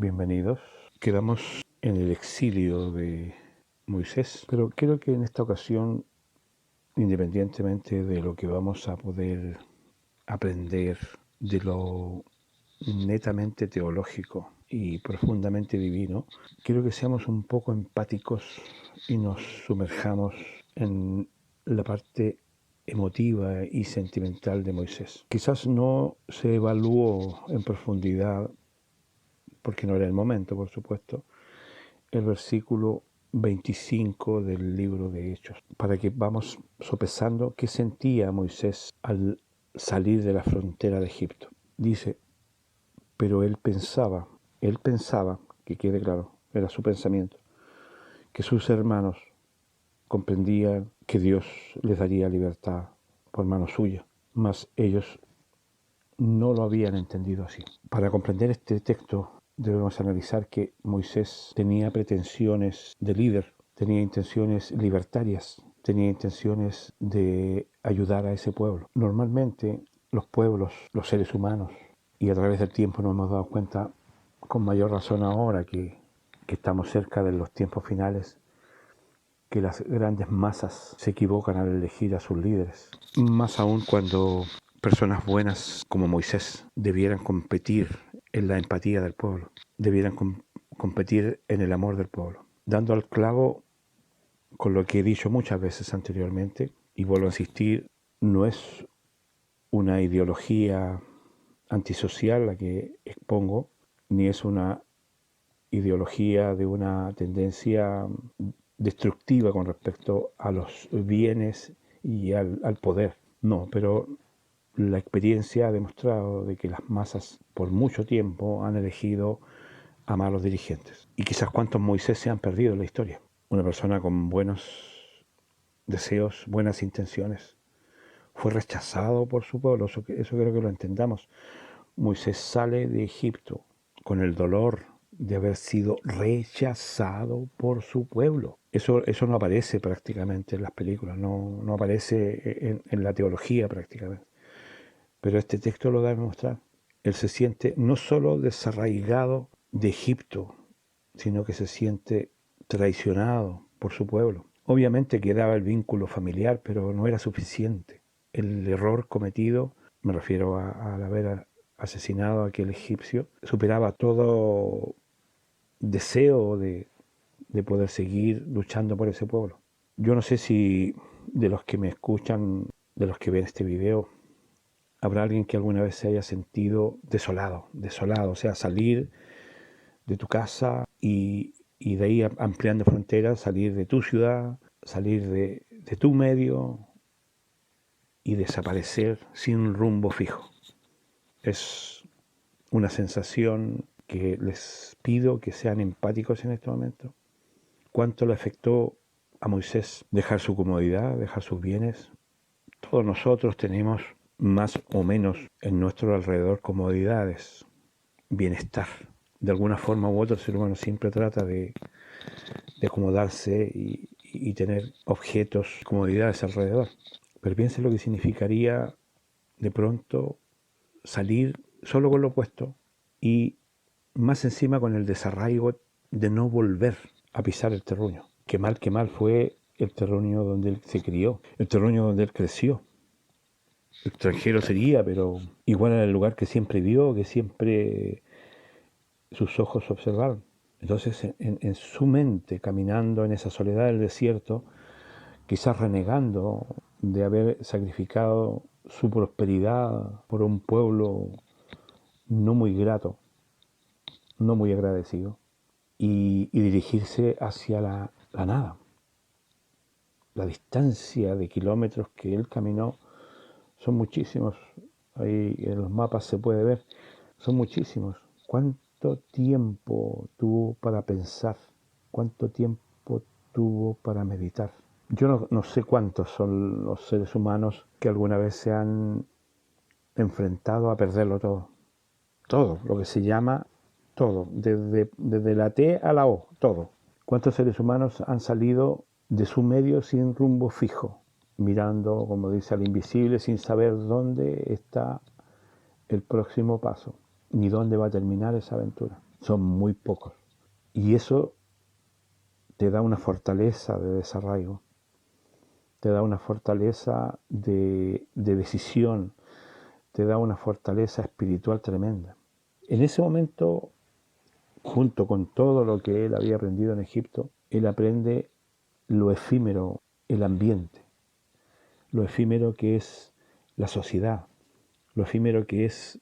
bienvenidos. Quedamos en el exilio de Moisés, pero creo que en esta ocasión, independientemente de lo que vamos a poder aprender de lo netamente teológico y profundamente divino, quiero que seamos un poco empáticos y nos sumerjamos en la parte emotiva y sentimental de Moisés. Quizás no se evaluó en profundidad, porque no era el momento, por supuesto, el versículo 25 del libro de Hechos, para que vamos sopesando qué sentía Moisés al salir de la frontera de Egipto. Dice, pero él pensaba, que quede claro, era su pensamiento, que sus hermanos comprendían que Dios les daría libertad por mano suya, mas ellos no lo habían entendido así. Para comprender este texto debemos analizar que Moisés tenía pretensiones de líder, tenía intenciones libertarias, tenía intenciones de ayudar a ese pueblo. Normalmente los pueblos, los seres humanos, y a través del tiempo nos hemos dado cuenta con mayor razón ahora que estamos cerca de los tiempos finales, que las grandes masas se equivocan al elegir a sus líderes. Más aún cuando personas buenas como Moisés debieran competir en la empatía del pueblo, debieran competir en el amor del pueblo. Dando al clavo con lo que he dicho muchas veces anteriormente, y vuelvo a insistir, no es una ideología antisocial la que expongo, ni es una ideología de una tendencia destructiva con respecto a los bienes y al poder. No, pero la experiencia ha demostrado de que las masas por mucho tiempo han elegido a malos dirigentes. Y quizás cuántos Moisés se han perdido en la historia. Una persona con buenos deseos, buenas intenciones, fue rechazado por su pueblo. Eso creo que lo entendamos. Moisés sale de Egipto con el dolor de haber sido rechazado por su pueblo. Eso no aparece prácticamente en las películas, no aparece en la teología prácticamente. Pero este texto lo da a demostrar. Él se siente no solo desarraigado de Egipto, sino que se siente traicionado por su pueblo. Obviamente quedaba el vínculo familiar, pero no era suficiente. El error cometido, me refiero al haber asesinado a aquel egipcio, superaba todo deseo de poder seguir luchando por ese pueblo. Yo no sé si de los que me escuchan, de los que ven este video, habrá alguien que alguna vez se haya sentido desolado, o sea, salir de tu casa y de ahí ampliando fronteras, salir de tu ciudad, salir de tu medio y desaparecer sin rumbo fijo. Es una sensación que les pido que sean empáticos en este momento. ¿Cuánto le afectó a Moisés dejar su comodidad, dejar sus bienes? Todos nosotros tenemos más o menos en nuestro alrededor comodidades, bienestar. De alguna forma u otra el ser humano siempre trata de acomodarse y tener objetos, comodidades alrededor. Pero piensen lo que significaría de pronto salir solo con lo opuesto y más encima con el desarraigo de no volver a pisar el terruño. Qué mal fue el terruño donde él se crió, el terruño donde él creció. Extranjero sería, pero igual era el lugar que siempre vio, que siempre sus ojos observaron. Entonces, en su mente, caminando en esa soledad del desierto, quizás renegando de haber sacrificado su prosperidad por un pueblo no muy grato, no muy agradecido, y dirigirse hacia la nada. La distancia de kilómetros que él caminó son muchísimos. Ahí en los mapas se puede ver, son muchísimos. ¿Cuánto tiempo tuvo para pensar? ¿Cuánto tiempo tuvo para meditar? Yo no sé cuántos son los seres humanos que alguna vez se han enfrentado a perderlo todo. Todo, lo que se llama todo, desde la T a la O, todo. ¿Cuántos seres humanos han salido de su medio sin rumbo fijo, mirando, como dice, al invisible, sin saber dónde está el próximo paso, ni dónde va a terminar esa aventura? son muy pocos. Y eso te da una fortaleza de desarraigo, te da una fortaleza de decisión, te da una fortaleza espiritual tremenda. En ese momento, junto con todo lo que él había aprendido en Egipto, él aprende lo efímero, el ambiente, lo efímero que es la sociedad, lo efímero que es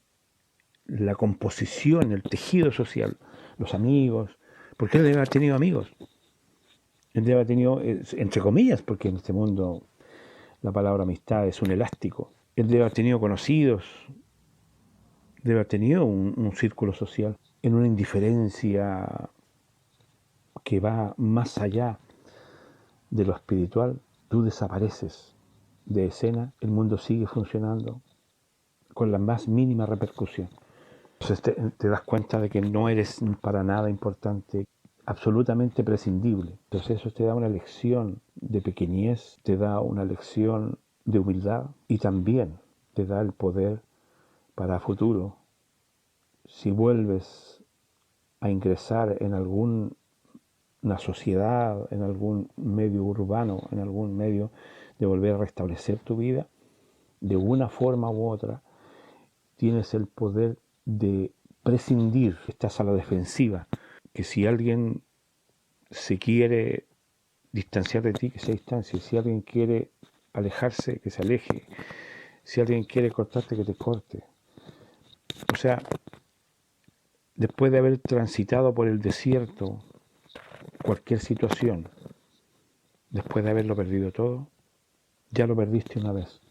la composición, el tejido social, los amigos, porque él debe haber tenido amigos, él debe haber tenido, entre comillas, porque en este mundo la palabra amistad es un elástico, él debe haber tenido conocidos, debe haber tenido un círculo social, en una indiferencia que va más allá de lo espiritual. Tú desapareces de escena, el mundo sigue funcionando con la más mínima repercusión. Entonces te das cuenta de que no eres para nada importante, absolutamente prescindible. Entonces eso te da una lección de pequeñez, te da una lección de humildad y también te da el poder para futuro. Si vuelves a ingresar en alguna sociedad, en algún medio urbano, en algún medio de volver a restablecer tu vida, de una forma u otra, tienes el poder de prescindir, estás a la defensiva, que si alguien se quiere distanciar de ti, que se distancie, si alguien quiere alejarse, que se aleje, si alguien quiere cortarte, que te corte. O sea, después de haber transitado por el desierto cualquier situación, después de haberlo perdido todo, ya lo perdiste una vez.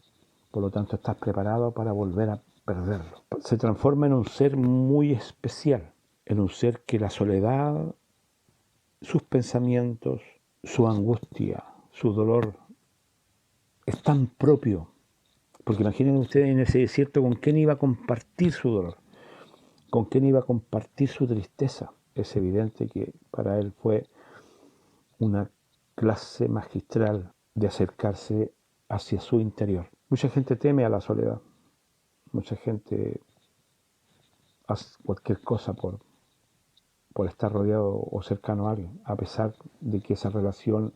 Por lo tanto, estás preparado para volver a perderlo. Se transforma en un ser muy especial, en un ser que la soledad, sus pensamientos, su angustia, su dolor, es tan propio. Porque imaginen ustedes en ese desierto con quién iba a compartir su dolor, con quién iba a compartir su tristeza. Es evidente que para él fue una clase magistral de acercarse hacia su interior. Mucha gente teme a la soledad, mucha gente hace cualquier cosa por estar rodeado o cercano a alguien, a pesar de que esa relación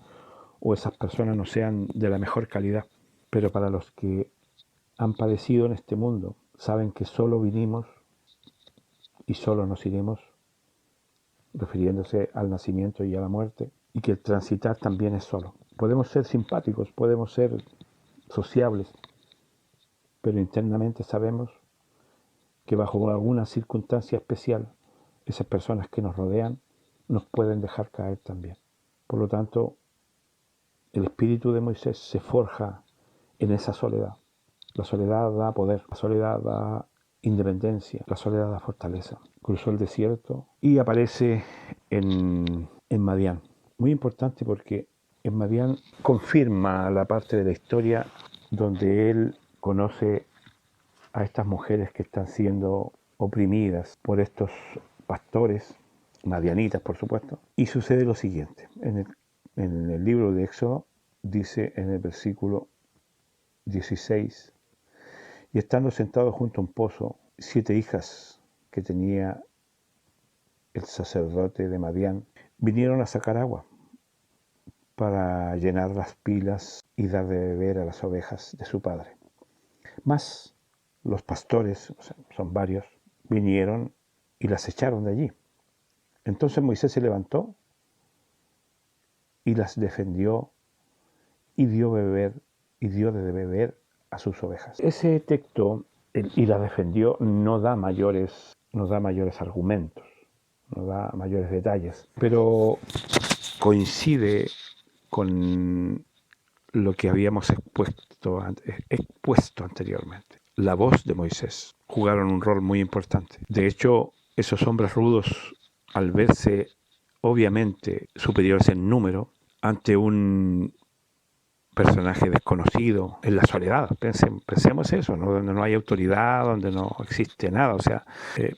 o esas personas no sean de la mejor calidad. Pero para los que han padecido en este mundo, saben que solo vinimos y solo nos iremos, refiriéndose al nacimiento y a la muerte, y que el transitar también es solo. Podemos ser simpáticos, podemos ser sociables, pero internamente sabemos que bajo alguna circunstancia especial, esas personas que nos rodean nos pueden dejar caer también. Por lo tanto, el espíritu de Moisés se forja en esa soledad. La soledad da poder, la soledad da independencia, la soledad da fortaleza. Cruzó el desierto y aparece en Madián. Muy importante porque en Madián confirma la parte de la historia donde él conoce a estas mujeres que están siendo oprimidas por estos pastores, madianitas por supuesto, y sucede lo siguiente. En el libro de Éxodo dice en el versículo 16, y estando sentado junto a un pozo, 7 hijas que tenía el sacerdote de Madián vinieron a sacar agua para llenar las pilas y dar de beber a las ovejas de su padre. Mas los pastores, o sea, son varios, vinieron y las echaron de allí. Entonces Moisés se levantó y las defendió y dio de beber a sus ovejas. Ese texto, y las defendió, no da mayores argumentos, no da mayores detalles, pero coincide con lo que habíamos expuesto anteriormente. La voz de Moisés jugaron un rol muy importante. De hecho, esos hombres rudos, al verse obviamente superiores en número, ante un personaje desconocido, en la soledad, pensemos eso, ¿no? Donde no hay autoridad, donde no existe nada. O sea,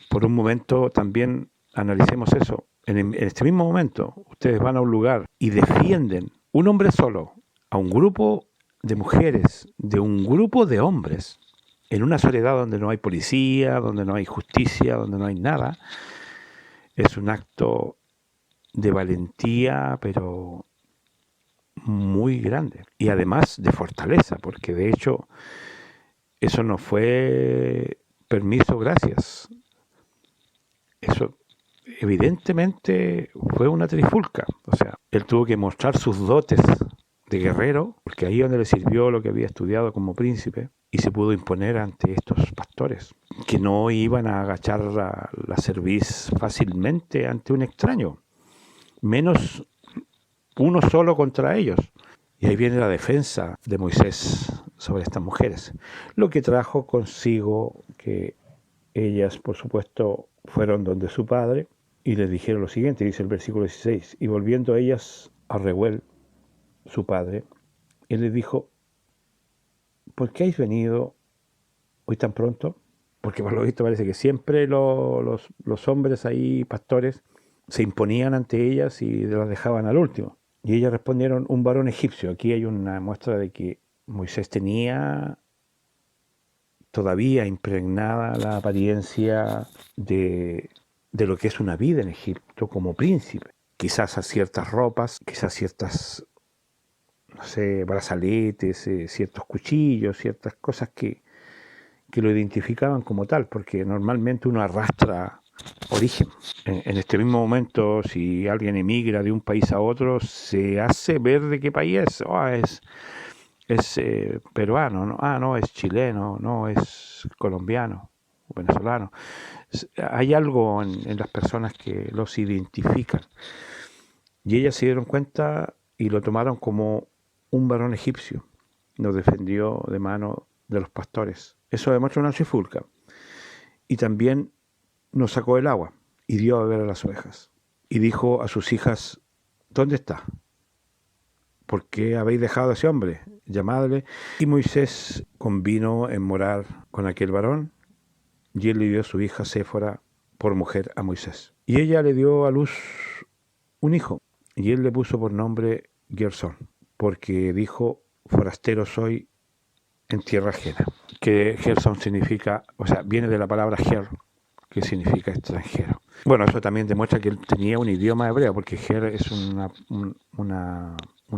por un momento también analicemos eso. En este mismo momento, ustedes van a un lugar y defienden un hombre solo a un grupo de mujeres, de un grupo de hombres, en una soledad donde no hay policía, donde no hay justicia, donde no hay nada. Es un acto de valentía, pero muy grande. Y además de fortaleza, porque de hecho eso no fue permiso, gracias. Eso evidentemente fue una trifulca. O sea, él tuvo que mostrar sus dotes de guerrero, porque ahí es donde le sirvió lo que había estudiado como príncipe, y se pudo imponer ante estos pastores, que no iban a agachar la cerviz fácilmente ante un extraño, menos uno solo contra ellos. Y ahí viene la defensa de Moisés sobre estas mujeres, lo que trajo consigo que ellas, por supuesto, fueron donde su padre y les dijeron lo siguiente, dice el versículo 16, y volviendo ellas a Reuel, su padre, él les dijo, ¿por qué habéis venido hoy tan pronto? Porque por lo visto parece que siempre los hombres ahí, pastores, se imponían ante ellas y las dejaban al último. Y ellas respondieron, un varón egipcio. Aquí hay una muestra de que Moisés tenía todavía impregnada la apariencia de lo que es una vida en Egipto como príncipe. Quizás a ciertas ropas, quizás ciertas, no sé, brazaletes, ciertos cuchillos, ciertas cosas que lo identificaban como tal, porque normalmente uno arrastra origen. En este mismo momento, si alguien emigra de un país a otro, se hace ver de qué país es. Oh, es peruano, ¿no? Ah, no, es chileno, no, es colombiano o venezolano. Hay algo en las personas que los identifican. Y ellas se dieron cuenta y lo tomaron como un varón egipcio. Nos defendió de mano de los pastores. Eso demuestra una trifulca. Y también nos sacó el agua y dio a beber a las ovejas. Y dijo a sus hijas, ¿dónde está? ¿Por qué habéis dejado a ese hombre? Llamadle. Y Moisés convino en morar con aquel varón, y él le dio a su hija Séfora por mujer a Moisés. Y ella le dio a luz un hijo, y él le puso por nombre Gersón, porque dijo, forastero soy en tierra ajena. Que Gersón significa, o sea, viene de la palabra ger, que significa extranjero. Bueno, eso también demuestra que él tenía un idioma hebreo, porque ger es una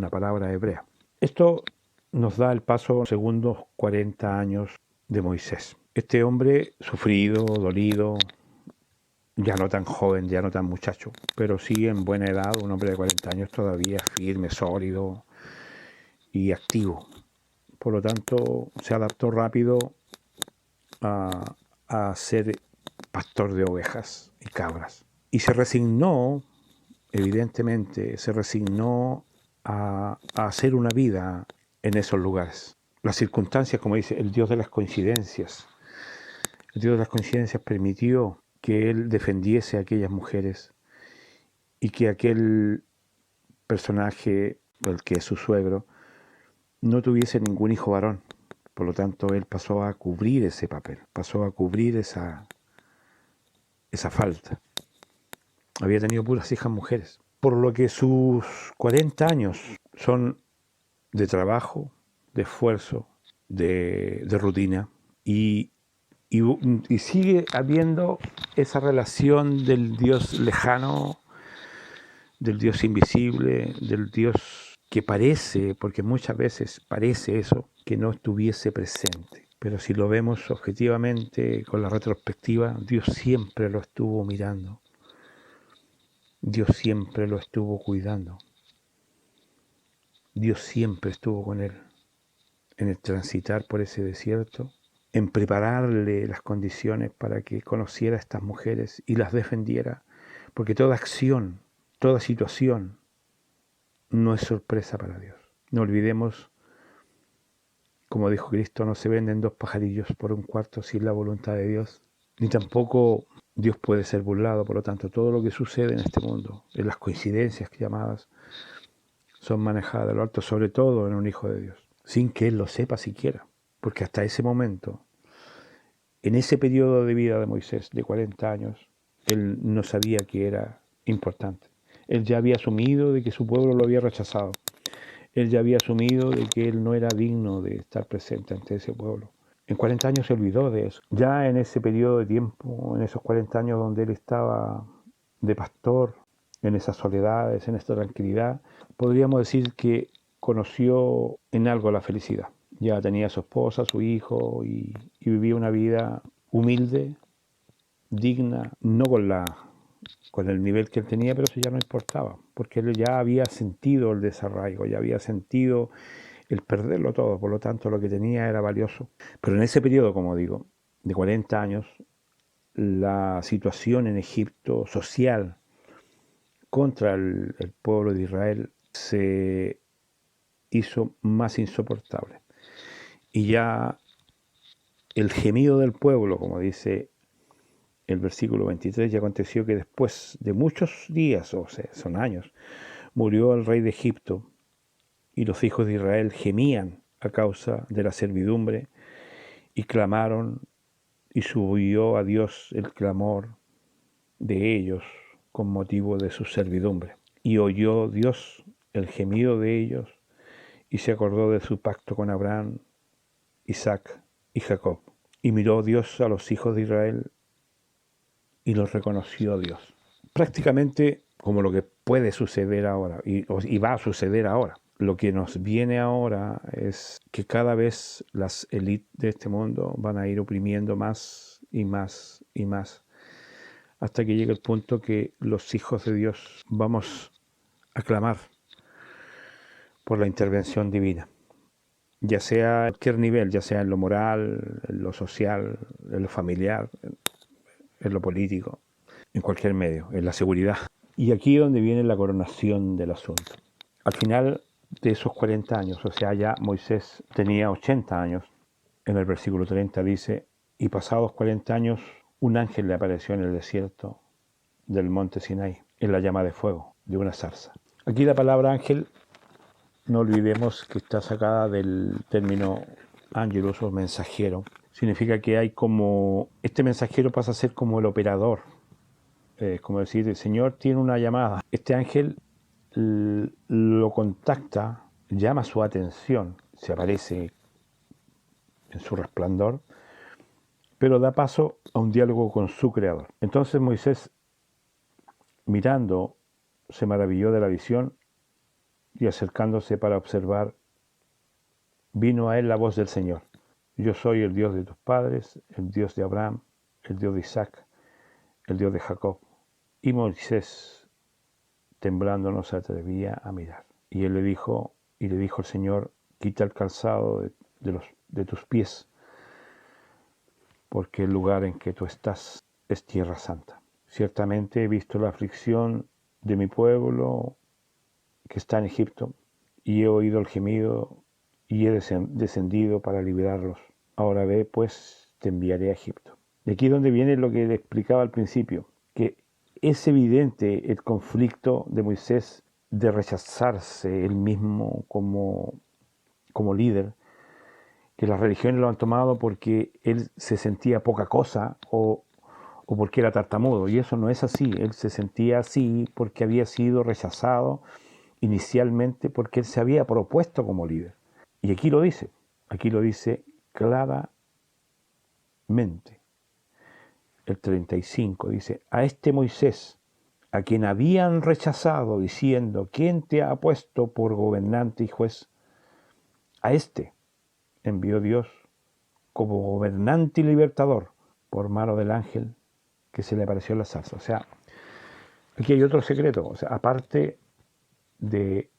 palabra hebrea. Esto nos da el paso a los segundos 40 años de Moisés. Este hombre sufrido, dolido, ya no tan joven, ya no tan muchacho, pero sí en buena edad, un hombre de 40 años todavía firme, sólido y activo. Por lo tanto, se adaptó rápido a ser pastor de ovejas y cabras. Y se resignó, evidentemente, se resignó a hacer una vida en esos lugares. Las circunstancias, como dice, el Dios de las coincidencias. El Dios de las coincidencias permitió que él defendiese a aquellas mujeres y que aquel personaje, el que es su suegro, no tuviese ningún hijo varón. Por lo tanto, él pasó a cubrir ese papel, pasó a cubrir esa falta. Había tenido puras hijas mujeres. Por lo que sus 40 años son de trabajo, de esfuerzo, de rutina, y sigue habiendo esa relación del Dios lejano, del Dios invisible, del Dios que parece, porque muchas veces parece eso, que no estuviese presente. Pero si lo vemos objetivamente, con la retrospectiva, Dios siempre lo estuvo mirando. Dios siempre lo estuvo cuidando. Dios siempre estuvo con él en el transitar por ese desierto, en prepararle las condiciones para que conociera a estas mujeres y las defendiera, porque toda acción, toda situación no es sorpresa para Dios. No olvidemos, como dijo Cristo, no se venden dos pajarillos por un cuarto sin la voluntad de Dios, ni tampoco Dios puede ser burlado. Por lo tanto, todo lo que sucede en este mundo, en las coincidencias llamadas, son manejadas de lo alto, sobre todo en un hijo de Dios, sin que él lo sepa siquiera, porque hasta ese momento, en ese periodo de vida de Moisés, de 40 años, él no sabía que era importante. Él ya había asumido de que su pueblo lo había rechazado. Él ya había asumido de que él no era digno de estar presente ante ese pueblo. En 40 años se olvidó de eso. Ya en ese periodo de tiempo, en esos 40 años donde él estaba de pastor, en esas soledades, en esta tranquilidad, podríamos decir que conoció en algo la felicidad. Ya tenía su esposa, su hijo y vivía una vida humilde, digna, no con el nivel que él tenía, pero eso ya no importaba, porque él ya había sentido el desarraigo, ya había sentido el perderlo todo, por lo tanto lo que tenía era valioso. Pero en ese periodo, como digo, de 40 años, la situación en Egipto social contra el pueblo de Israel se hizo más insoportable. Y ya el gemido del pueblo, como dice el versículo 23, ya aconteció que después de muchos días, o sea, son años, murió el rey de Egipto y los hijos de Israel gemían a causa de la servidumbre y clamaron y subió a Dios el clamor de ellos con motivo de su servidumbre. Y oyó Dios el gemido de ellos y se acordó de su pacto con Abraham, Isaac y Jacob. Y miró Dios a los hijos de Israel y los reconoció Dios. Prácticamente como lo que puede suceder ahora y va a suceder ahora. Lo que nos viene ahora es que cada vez las élites de este mundo van a ir oprimiendo más y más y más, hasta que llegue el punto que los hijos de Dios vamos a clamar por la intervención divina, ya sea a cualquier nivel, ya sea en lo moral, en lo social, en lo familiar, en lo político, en cualquier medio, en la seguridad. Y aquí es donde viene la coronación del asunto. Al final de esos 40 años, o sea, ya Moisés tenía 80 años, en el versículo 30 dice, y pasados 40 años, un ángel le apareció en el desierto del monte Sinai, en la llama de fuego de una zarza. Aquí la palabra ángel, no olvidemos que está sacada del término ángelus o mensajero. Significa que hay como, este mensajero pasa a ser como el operador. Como decir, el Señor tiene una llamada. Este ángel lo contacta, llama su atención, se aparece en su resplandor, pero da paso a un diálogo con su creador. Entonces Moisés, mirando, se maravilló de la visión y acercándose para observar, vino a él la voz del Señor. Yo soy el Dios de tus padres, el Dios de Abraham, el Dios de Isaac, el Dios de Jacob. Y Moisés, temblando, no se atrevía a mirar. Y él le dijo el Señor, quita el calzado de tus pies, porque el lugar en que tú estás es tierra santa. Ciertamente he visto la aflicción de mi pueblo que está en Egipto, y he oído el gemido, y he descendido para liberarlos. Ahora ve, pues, te enviaré a Egipto. De aquí es donde viene lo que le explicaba al principio, que es evidente el conflicto de Moisés de rechazarse él mismo como líder, que las religiones lo han tomado porque él se sentía poca cosa o porque era tartamudo, y eso no es así. Él se sentía así porque había sido rechazado inicialmente porque él se había propuesto como líder. Y aquí lo dice claramente. El 35 dice, a este Moisés, a quien habían rechazado diciendo, ¿quién te ha puesto por gobernante y juez? A este envió Dios como gobernante y libertador por mano del ángel que se le apareció en la zarza. O sea, aquí hay otro secreto. O sea, aparte de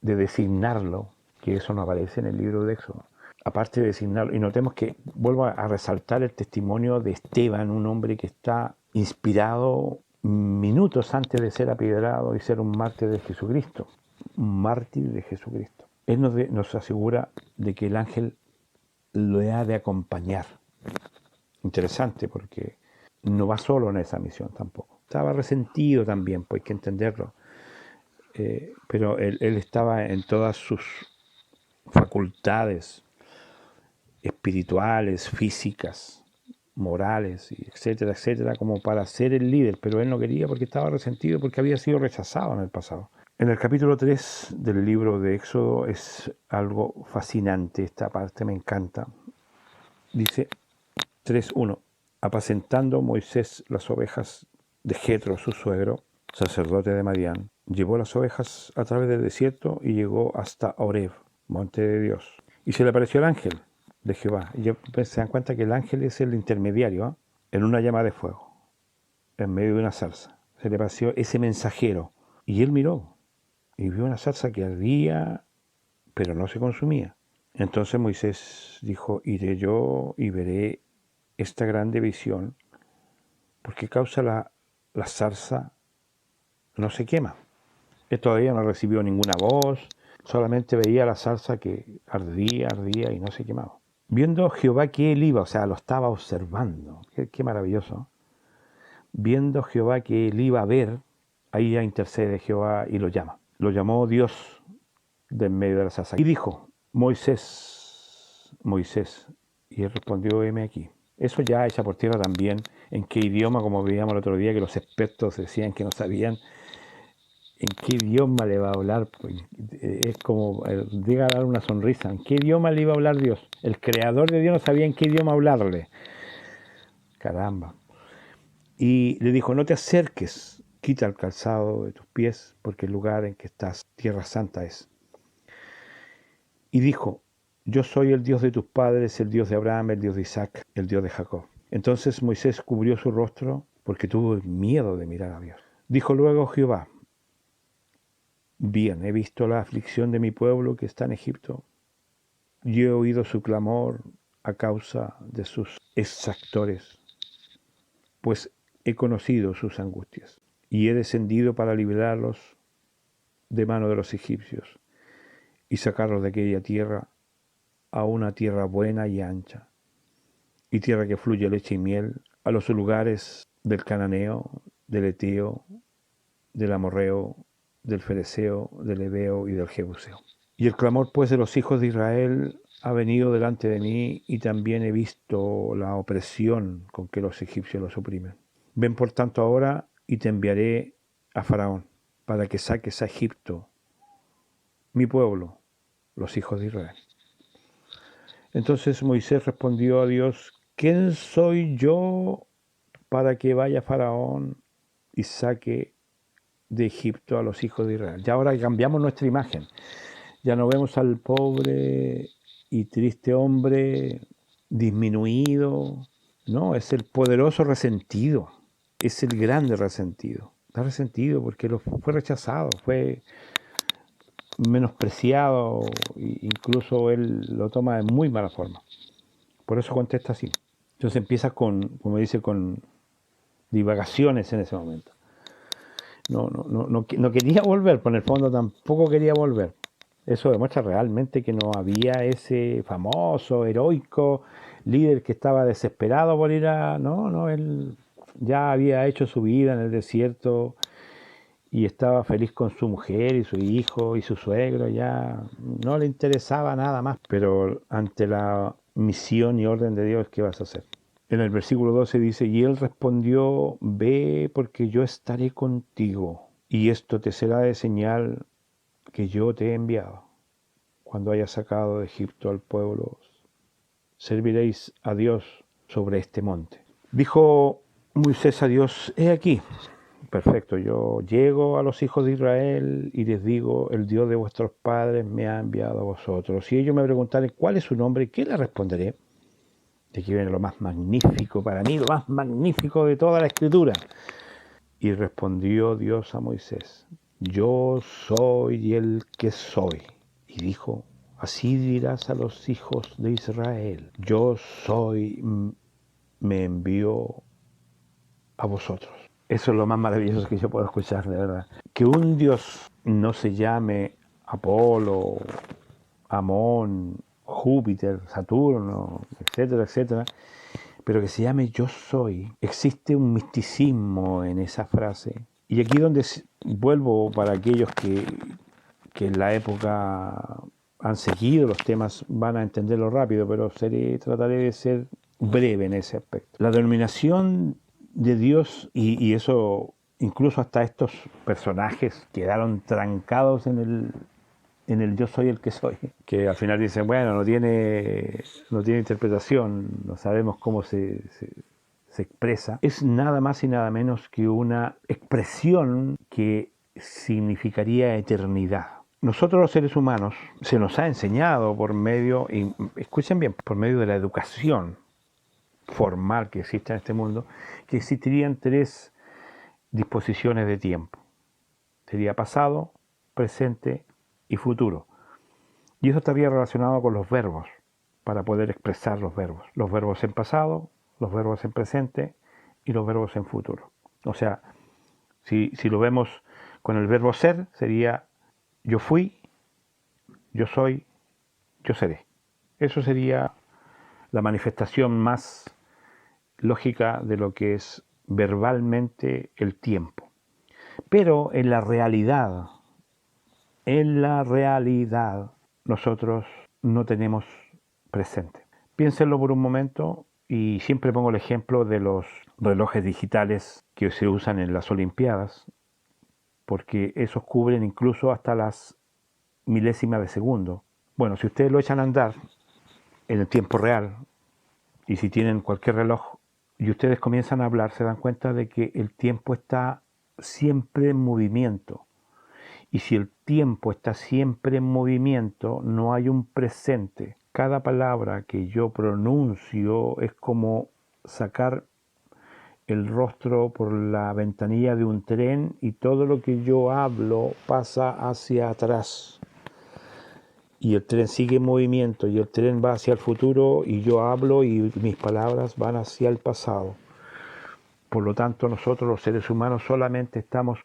designarlo, que eso no aparece en el libro de Éxodo, aparte de designarlo, y notemos que vuelvo a resaltar el testimonio de Esteban, un hombre que está inspirado minutos antes de ser apedreado y ser un mártir de Jesucristo. Un mártir de Jesucristo. Él nos asegura de que el ángel lo ha de acompañar. Interesante, porque no va solo en esa misión tampoco. Estaba resentido también, pues hay que entenderlo. Pero él estaba en todas sus facultades espirituales, físicas, morales, etcétera, etcétera, como para ser el líder, pero él no quería porque estaba resentido, porque había sido rechazado en el pasado. En el capítulo 3 del libro de Éxodo es algo fascinante, esta parte me encanta. Dice 3:1, apacentando Moisés las ovejas de Jetro, su suegro, sacerdote de Madián, llevó las ovejas a través del desierto y llegó hasta Horeb, monte de Dios. Y se le apareció el ángel de Jehová. Y se dan cuenta que el ángel es el intermediario, ¿eh? En una llama de fuego, en medio de una zarza. Se le apareció ese mensajero. Y él miró y vio una zarza que ardía, pero no se consumía. Entonces Moisés dijo, iré yo y veré esta grande visión, porque causa la zarza no se quema. Él todavía no recibió ninguna voz, solamente veía la zarza que ardía y no se quemaba. Viendo Jehová que él iba, o sea, lo estaba observando, qué maravilloso. Viendo Jehová que él iba a ver, ahí ya intercede Jehová y lo llama. Lo llamó Dios de en medio de la zarza. Y dijo, Moisés, Moisés. Y él respondió, heme aquí. Eso ya echa por tierra también en qué idioma, como veíamos el otro día, que los expertos decían que no sabían en qué idioma le va a hablar. Es como, diga dar una sonrisa, ¿en qué idioma le iba a hablar Dios? El creador de Dios no sabía en qué idioma hablarle. Caramba. Y le dijo, no te acerques, quita el calzado de tus pies, porque el lugar en que estás, tierra santa es. Y dijo, yo soy el Dios de tus padres, el Dios de Abraham, el Dios de Isaac, el Dios de Jacob. Entonces Moisés cubrió su rostro porque tuvo miedo de mirar a Dios. Dijo luego Jehová, bien, he visto la aflicción de mi pueblo que está en Egipto. Yo he oído su clamor a causa de sus exactores, pues he conocido sus angustias. Y he descendido para liberarlos de mano de los egipcios y sacarlos de aquella tierra a una tierra buena y ancha, y tierra que fluye leche y miel, a los lugares del cananeo, del eteo, del amorreo, del fereceo, del heveo y del jebuseo. Y el clamor pues de los hijos de Israel ha venido delante de mí, y también he visto la opresión con que los egipcios los oprimen. Ven por tanto ahora y te enviaré a Faraón, para que saques a Egipto, mi pueblo, los hijos de Israel. Entonces Moisés respondió a Dios, ¿quién soy yo para que vaya Faraón y saque de Egipto a los hijos de Israel? Ya ahora cambiamos nuestra imagen. Ya no vemos al pobre y triste hombre disminuido. No, es el poderoso resentido. Es el grande resentido. Está resentido porque fue rechazado, fue menospreciado, e incluso él lo toma de muy mala forma. Por eso contesta así. Entonces empieza con, como dice, con divagaciones en ese momento. No quería volver, pero en el fondo tampoco quería volver. Eso demuestra realmente que no había ese famoso, heroico líder que estaba desesperado por ir a... No, él ya había hecho su vida en el desierto y estaba feliz con su mujer y su hijo y su suegro, ya no le interesaba nada más. Pero ante la misión y orden de Dios, ¿qué vas a hacer? En el versículo 12 dice, y él respondió, ve porque yo estaré contigo, y esto te será de señal que yo te he enviado. Cuando hayas sacado de Egipto al pueblo, serviréis a Dios sobre este monte. Dijo Moisés a Dios, he aquí. Perfecto, yo llego a los hijos de Israel y les digo, el Dios de vuestros padres me ha enviado a vosotros. Si ellos me preguntaren cuál es su nombre, ¿qué les responderé? De aquí viene lo más magnífico para mí, lo más magnífico de toda la Escritura. Y respondió Dios a Moisés, yo soy el que soy. Y dijo, así dirás a los hijos de Israel, yo soy, me envió a vosotros. Eso es lo más maravilloso que yo puedo escuchar, de verdad. Que un Dios no se llame Apolo, Amón, Júpiter, Saturno, etcétera, etcétera, pero que se llame yo soy. Existe un misticismo en esa frase. Y aquí donde vuelvo para aquellos que en la época han seguido los temas, van a entenderlo rápido, pero trataré de ser breve en ese aspecto. La denominación de Dios, y eso incluso hasta estos personajes quedaron trancados en el yo soy el que soy, que al final dicen, bueno, no tiene interpretación, no sabemos cómo se se expresa, es nada más y nada menos que una expresión que significaría eternidad. Nosotros los seres humanos se nos ha enseñado por medio, y escuchen bien, por medio de la educación formal que existe en este mundo, que existirían tres disposiciones de tiempo. Sería pasado, presente y futuro. Y eso estaría relacionado con los verbos, para poder expresar los verbos. Los verbos en pasado, los verbos en presente y los verbos en futuro. O sea, si lo vemos con el verbo ser, sería yo fui, yo soy, yo seré. Eso sería la manifestación más lógica de lo que es verbalmente el tiempo. Pero en la realidad, nosotros no tenemos presente. Piénsenlo por un momento y siempre pongo el ejemplo de los relojes digitales que se usan en las Olimpiadas, porque esos cubren incluso hasta las milésimas de segundo. Bueno, si ustedes lo echan a andar en el tiempo real y si tienen cualquier reloj y ustedes comienzan a hablar, se dan cuenta de que el tiempo está siempre en movimiento. Y si el tiempo está siempre en movimiento, no hay un presente. Cada palabra que yo pronuncio es como sacar el rostro por la ventanilla de un tren y todo lo que yo hablo pasa hacia atrás. Y el tren sigue en movimiento y el tren va hacia el futuro y yo hablo y mis palabras van hacia el pasado. Por lo tanto, nosotros los seres humanos solamente estamos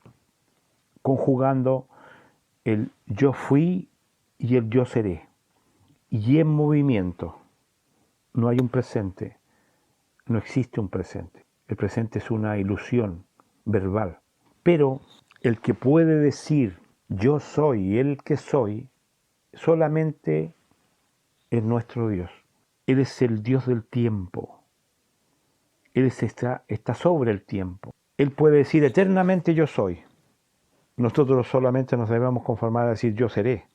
conjugando el yo fui y el yo seré. Y en movimiento. No hay un presente. No existe un presente. El presente es una ilusión verbal. Pero el que puede decir yo soy el que soy, solamente es nuestro Dios. Él es el Dios del tiempo. Él está sobre el tiempo. Él puede decir eternamente yo soy. Nosotros solamente nos debemos conformar a decir yo seré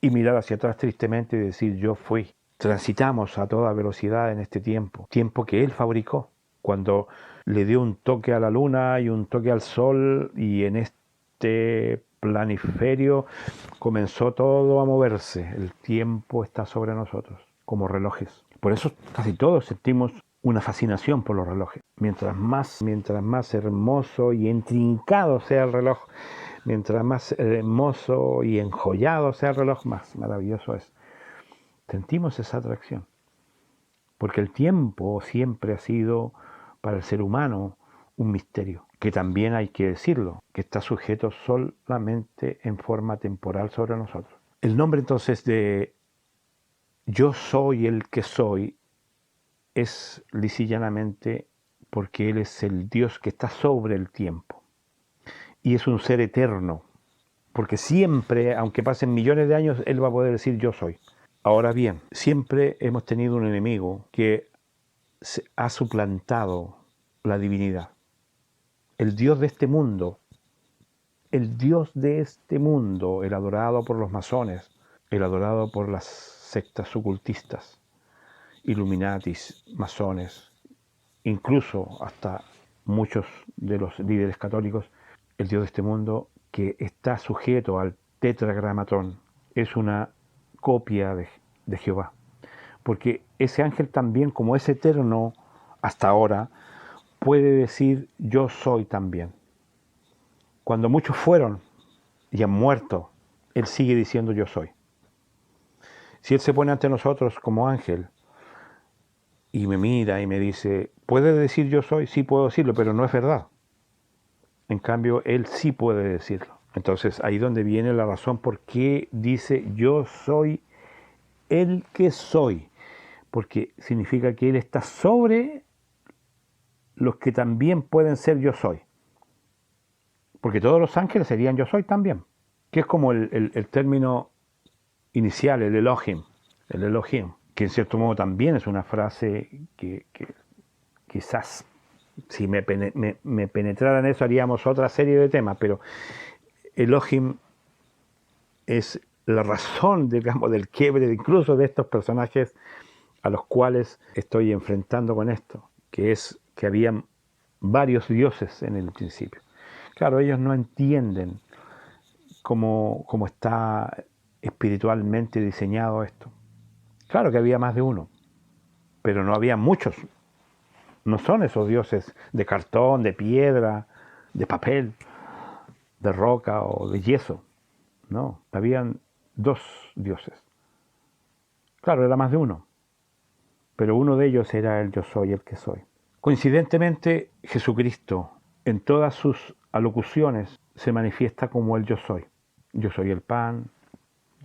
y mirar hacia atrás tristemente y decir yo fui. Transitamos a toda velocidad en este tiempo que Él fabricó, cuando le dio un toque a la luna y un toque al sol y en este planiferio comenzó todo a moverse. El tiempo está sobre nosotros, como relojes. Por eso casi todos sentimos una fascinación por los relojes. Mientras más hermoso y intrincado sea el reloj, mientras más hermoso y enjollado sea el reloj, más maravilloso es. Sentimos esa atracción. Porque el tiempo siempre ha sido para el ser humano un misterio, que también hay que decirlo, que está sujeto solamente en forma temporal sobre nosotros. El nombre entonces de yo soy el que soy es lisa y llanamente porque Él es el Dios que está sobre el tiempo. Y es un ser eterno, porque siempre, aunque pasen millones de años, Él va a poder decir yo soy. Ahora bien, siempre hemos tenido un enemigo que ha suplantado la divinidad. El Dios de este mundo, el adorado por los masones, el adorado por las sectas ocultistas, Illuminatis, masones, incluso hasta muchos de los líderes católicos, el Dios de este mundo que está sujeto al tetragramatón es una copia de Jehová. Porque ese ángel también, como es eterno hasta ahora, puede decir yo soy también. Cuando muchos fueron y han muerto, Él sigue diciendo yo soy. Si Él se pone ante nosotros como ángel y me mira y me dice, ¿puede decir yo soy? Sí puedo decirlo, pero no es verdad. En cambio, Él sí puede decirlo. Entonces, ahí donde viene la razón por qué dice yo soy el que soy. Porque significa que Él está sobre los que también pueden ser yo soy. Porque todos los ángeles serían yo soy también. Que es como el término inicial, el Elohim, que en cierto modo también es una frase que quizás si me penetrara en eso haríamos otra serie de temas, pero Elohim es la razón, digamos, del quiebre incluso de estos personajes a los cuales estoy enfrentando con esto, que es que había varios dioses en el principio. Claro, ellos no entienden cómo está espiritualmente diseñado esto. Claro que había más de uno, pero no había muchos. No son esos dioses de cartón, de piedra, de papel, de roca o de yeso. No, habían dos dioses. Claro, era más de uno, pero uno de ellos era el yo soy, el que soy. Coincidentemente, Jesucristo, en todas sus alocuciones, se manifiesta como el yo soy. Yo soy el pan,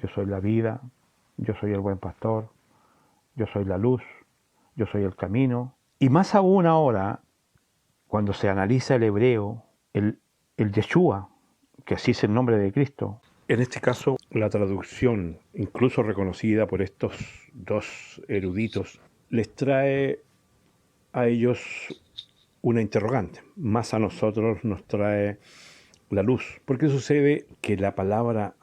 yo soy la vida, yo soy el buen pastor, yo soy la luz, yo soy el camino. Y más aún ahora, cuando se analiza el hebreo, el Yeshua, que así es el nombre de Cristo, en este caso la traducción, incluso reconocida por estos dos eruditos, les trae a ellos una interrogante, más a nosotros nos trae la luz. Porque sucede que la palabra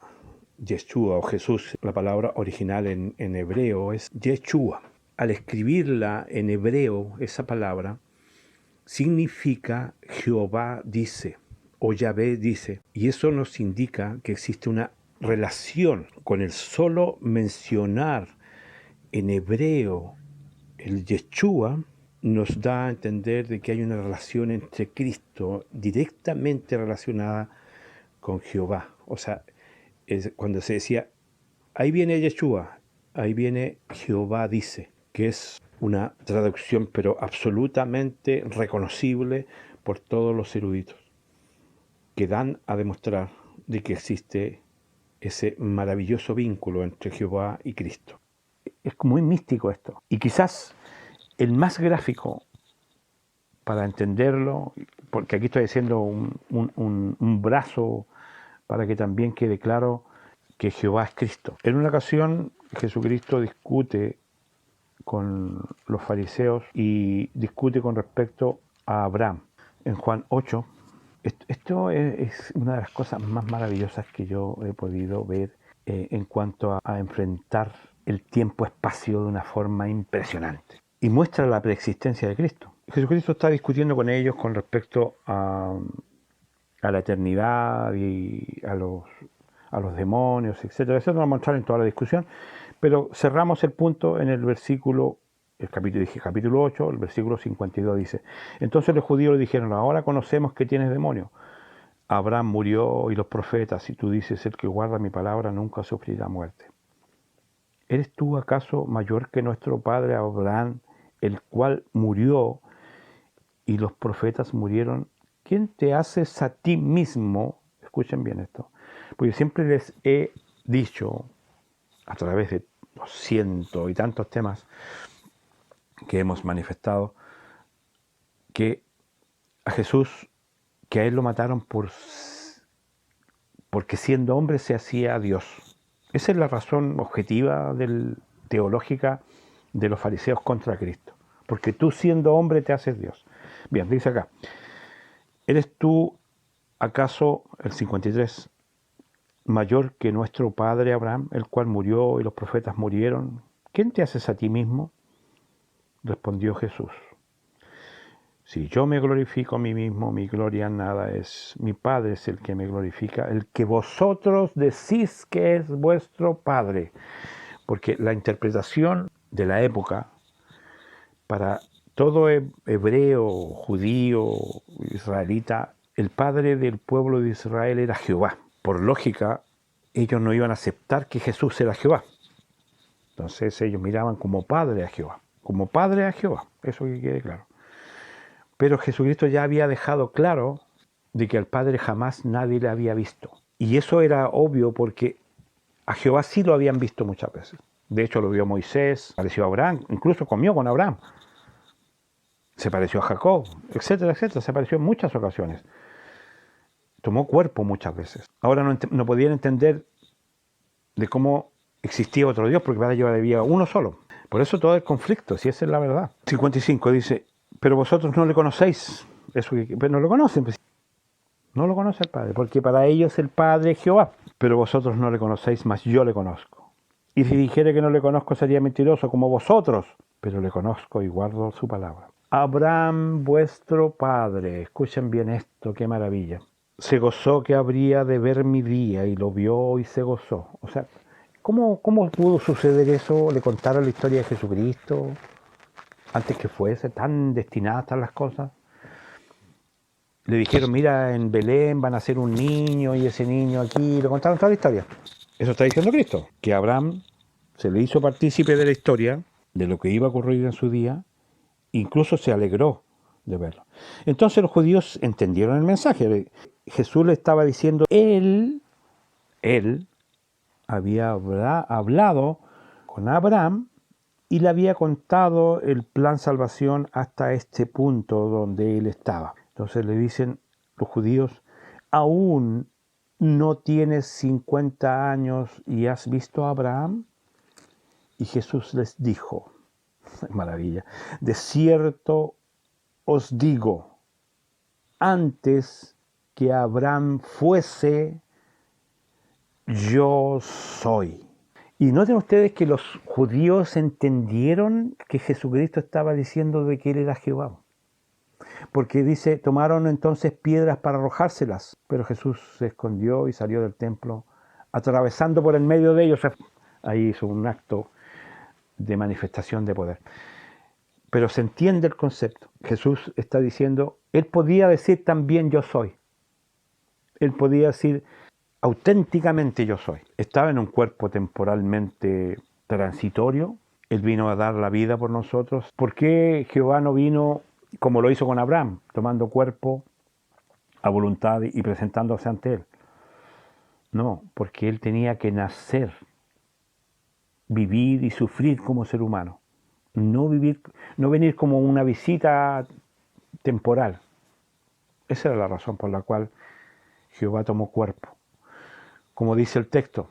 Yeshua o Jesús, la palabra original en hebreo es Yeshua. Al escribirla en hebreo, esa palabra significa Jehová dice o Yahvé dice. Y eso nos indica que existe una relación con el solo mencionar en hebreo el Yeshua. Nos da a entender de que hay una relación entre Cristo directamente relacionada con Jehová. O sea, cuando se decía, ahí viene Yeshua, ahí viene Jehová dice, que es una traducción pero absolutamente reconocible por todos los eruditos, que dan a demostrar de que existe ese maravilloso vínculo entre Jehová y Cristo. Es muy místico esto. Y quizás el más gráfico para entenderlo, porque aquí estoy haciendo un brazo para que también quede claro que Jehová es Cristo. En una ocasión Jesucristo discute con los fariseos y discute con respecto a Abraham. En Juan 8, esto es una de las cosas más maravillosas que yo he podido ver en cuanto a enfrentar el tiempo-espacio de una forma impresionante. Y muestra la preexistencia de Cristo. Jesucristo está discutiendo con ellos con respecto a la eternidad y a los demonios, etc. Eso no vamos a entrar en toda la discusión, pero cerramos el punto en el versículo, capítulo 8, el versículo 52 dice, entonces los judíos le dijeron, ahora conocemos que tienes demonio. Abraham murió y los profetas, y tú dices, el que guarda mi palabra nunca sufrirá muerte. ¿Eres tú acaso mayor que nuestro padre Abraham, el cual murió y los profetas murieron? ¿Quién te haces a ti mismo? Escuchen bien esto, porque siempre les he dicho, a través de los cientos y tantos temas que hemos manifestado, que a Jesús, que a él lo mataron porque siendo hombre se hacía Dios. Esa es la razón objetiva teológica de los fariseos contra Cristo. Porque tú siendo hombre te haces Dios. Bien, dice acá, ¿eres tú acaso, el 53, mayor que nuestro padre Abraham, el cual murió y los profetas murieron? ¿Quién te haces a ti mismo? Respondió Jesús, si yo me glorifico a mí mismo, mi gloria nada es. Mi Padre es el que me glorifica, el que vosotros decís que es vuestro Padre. Porque la interpretación de la época, para todo hebreo, judío, israelita, el padre del pueblo de Israel era Jehová. Por lógica, ellos no iban a aceptar que Jesús era Jehová. Entonces ellos miraban como padre a Jehová. Como padre a Jehová, eso que quede claro. Pero Jesucristo ya había dejado claro de que al Padre jamás nadie le había visto. Y eso era obvio porque a Jehová sí lo habían visto muchas veces. De hecho lo vio Moisés, pareció a Abraham, incluso comió con Abraham. Se pareció a Jacob, etcétera, etcétera. Se pareció en muchas ocasiones. Tomó cuerpo muchas veces. Ahora no podían entender de cómo existía otro Dios, porque para ellos había uno solo. Por eso todo el conflicto, si esa es la verdad. 55 dice, pero vosotros no le conocéis. Pero no lo conocen. Pues. No lo conoce el Padre, porque para ellos el Padre es Jehová. Pero vosotros no le conocéis, mas yo le conozco. Y si dijere que no le conozco sería mentiroso como vosotros, pero le conozco y guardo su palabra. Abraham, vuestro padre, escuchen bien esto, qué maravilla, se gozó que habría de ver mi día y lo vio y se gozó. O sea, ¿cómo pudo suceder eso? Le contaron la historia de Jesucristo antes que fuese, tan destinadas están las cosas. Le dijeron, mira, en Belén van a ser un niño y ese niño aquí, le contaron toda la historia. Eso está diciendo Cristo, que Abraham se le hizo partícipe de la historia, de lo que iba a ocurrir en su día, incluso se alegró de verlo. Entonces los judíos entendieron el mensaje. Jesús le estaba diciendo, él había hablado con Abraham y le había contado el plan salvación hasta este punto donde él estaba. Entonces le dicen los judíos, aún no tienes 50 años y has visto a Abraham. Y Jesús les dijo, maravilla, de cierto os digo, antes que Abraham fuese, yo soy. Y noten ustedes que los judíos entendieron que Jesucristo estaba diciendo de que Él era Jehová. Porque dice, tomaron entonces piedras para arrojárselas, pero Jesús se escondió y salió del templo, atravesando por el medio de ellos. Ahí hizo un acto de manifestación de poder. Pero se entiende el concepto. Jesús está diciendo, Él podía decir también yo soy. Él podía decir auténticamente yo soy. Estaba en un cuerpo temporalmente transitorio. Él vino a dar la vida por nosotros. ¿Por qué Jehová no vino como lo hizo con Abraham, tomando cuerpo a voluntad y presentándose ante Él? No, porque Él tenía que nacer, vivir y sufrir como ser humano. No venir como una visita temporal. Esa era la razón por la cual Jehová tomó cuerpo. Como dice el texto,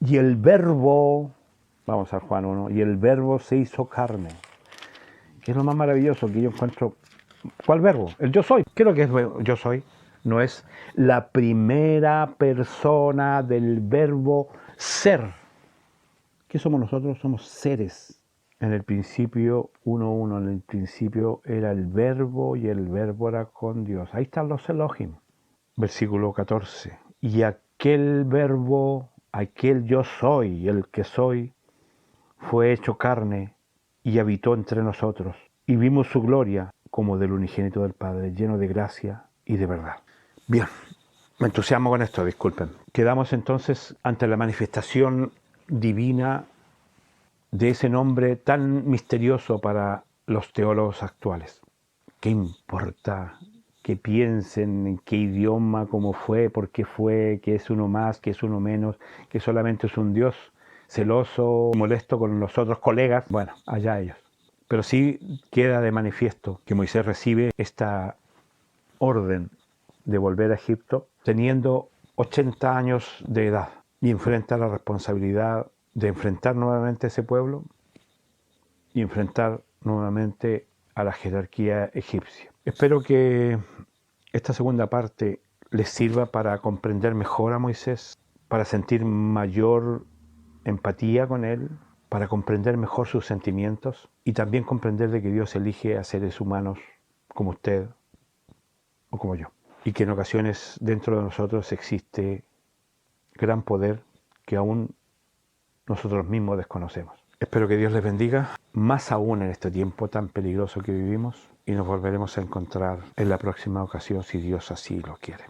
y el verbo, vamos a Juan 1, y el verbo se hizo carne. Que es lo más maravilloso que yo encuentro. ¿Cuál verbo? El yo soy. ¿Qué es lo que es yo soy? No es la primera persona del verbo ser. ¿Qué somos nosotros? Somos seres. En el principio, 1:1, en el principio era el verbo y el verbo era con Dios. Ahí están los Elohim. Versículo 14. Y aquel verbo, aquel yo soy, el que soy, fue hecho carne y habitó entre nosotros. Y vimos su gloria como del unigénito del Padre, lleno de gracia y de verdad. Bien, me entusiasmo con esto, disculpen. Quedamos entonces ante la manifestación divina de ese nombre tan misterioso para los teólogos actuales. ¿Qué importa que piensen en qué idioma, cómo fue, por qué fue, que es uno más, que es uno menos, que solamente es un Dios celoso, molesto con los otros colegas? Bueno, allá ellos. Pero sí queda de manifiesto que Moisés recibe esta orden de volver a Egipto teniendo 80 años de edad y enfrenta la responsabilidad de enfrentar nuevamente a ese pueblo y enfrentar nuevamente a la jerarquía egipcia. Espero que esta segunda parte les sirva para comprender mejor a Moisés, para sentir mayor empatía con él, para comprender mejor sus sentimientos y también comprender de que Dios elige a seres humanos como usted o como yo. Y que en ocasiones dentro de nosotros existe gran poder que aún nosotros mismos desconocemos. Espero que Dios les bendiga, más aún en este tiempo tan peligroso que vivimos, y nos volveremos a encontrar en la próxima ocasión si Dios así lo quiere.